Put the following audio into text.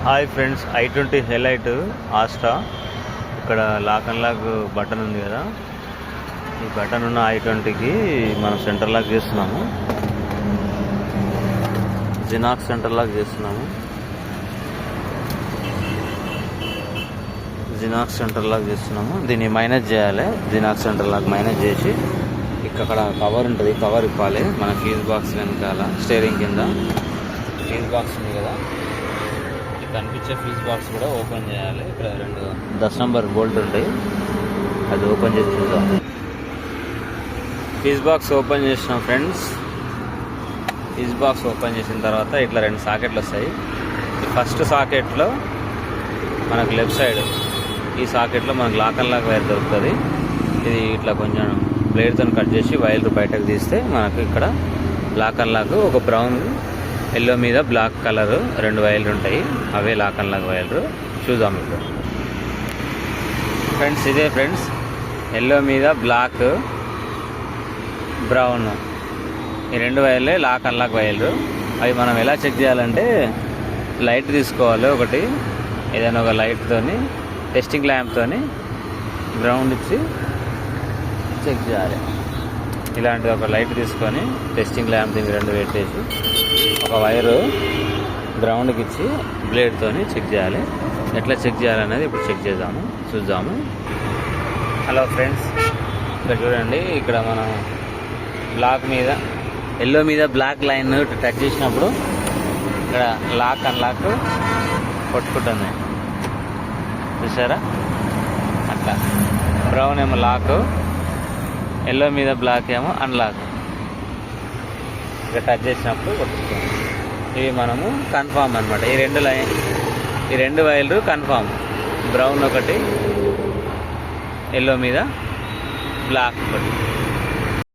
Hi friends, i20 highlight ఆస్ట్రా. ఇక్కడ lock and lock button ఉంది కదా, ఈ బటన్ ఉన్న i20కి మనం సెంటర్ లాక్ చేస్తున్నాము. జినాక్స్ సెంటర్ లాక్ చేస్తున్నాము. జినాక్స్ సెంటర్ లాక్ చేస్తున్నాము. దీన్ని మైనస్ చేయాలి. జినాక్స్ సెంటర్ లాక్ మైనస్ చేసి ఇక్కడ కవర్ ఉంటుంది, కవర్ ఇప్పాలి. మన ఫీజ్ బాక్స్ వెనకాల స్టీరింగ్ కింద ఫీజ్ బాక్స్ ఉంది కదా, కనిపించే ఫీజ్ బాక్స్ కూడా ఓపెన్ చేయాలి. ఇక్కడ 10 నంబర్ బోల్ట్ ఉంటాయి, అది ఓపెన్ చేసి చూద్దాం. ఫీజ్ బాక్స్ ఓపెన్ చేసినాం ఫ్రెండ్స్. ఫీజ్ బాక్స్ ఓపెన్ చేసిన తర్వాత ఇట్లా 2 సాకెట్లు వస్తాయి. ఈ ఫస్ట్ సాకెట్లో మనకు లెఫ్ట్ సైడ్ ఈ సాకెట్లో మనకు లాక్ అండ్ లాక్ వైర్ దొరుకుతుంది. ఇది ఇట్లా కొంచెం బ్లేడ్తో కట్ చేసి వైర్లు బయటకు తీస్తే మనకు ఇక్కడ లాక్ అండ్ లాక్ ఒక బ్రౌన్ ఎల్లో మీద బ్లాక్ కలర్ 2 వైర్లు ఉంటాయి. అవే లాక్ అండ్ లాక్ వైర్లు. చూద్దాం ఇప్పుడు ఫ్రెండ్స్. ఇదే ఫ్రెండ్స్, ఎల్లో మీద బ్లాక్, బ్రౌన్, ఈ 2 వైర్లే లాక్ అండ్ లాక్ వైర్లు. అవి మనం ఎలా చెక్ చేయాలంటే, లైట్ తీసుకోవాలి ఒకటి, ఏదైనా ఒక లైట్తోని, టెస్టింగ్ ల్యాంప్తోని గ్రౌండ్ ఇచ్చి చెక్ చేయాలి. ఇలాంటి ఒక లైట్ తీసుకొని టెస్టింగ్ ల్యాంప్ దీనికి 2 పెట్టేసి ఒక వైరు గ్రౌండ్కి ఇచ్చి బ్లేడ్తో చెక్ చేయాలి. ఎట్లా చెక్ చేయాలనేది ఇప్పుడు చెక్ చేద్దాము, చూద్దాము. హలో ఫ్రెండ్స్, ఇక్కడ చూడండి. ఇక్కడ మనం బ్లాక్ మీద, ఎల్లో మీద బ్లాక్ లైన్ టచ్ చేసినప్పుడు ఇక్కడ లాక్ అండ్ లాక్ కొట్టుకుంటుంది, చూసారా? అట్లా బ్రౌన్ ఏమో లాక్, ఎల్లో మీద బ్లాక్ ఏమో అన్లాక్. ఇక్కడ టచ్ చేసినప్పుడు కొట్టుకుంటుంది. ఇవి మనము కన్ఫామ్ అనమాట. ఈ 2 వైర్లు కన్ఫామ్. బ్రౌన్ ఒకటి, ఎల్లో మీద బ్లాక్ ఒకటి.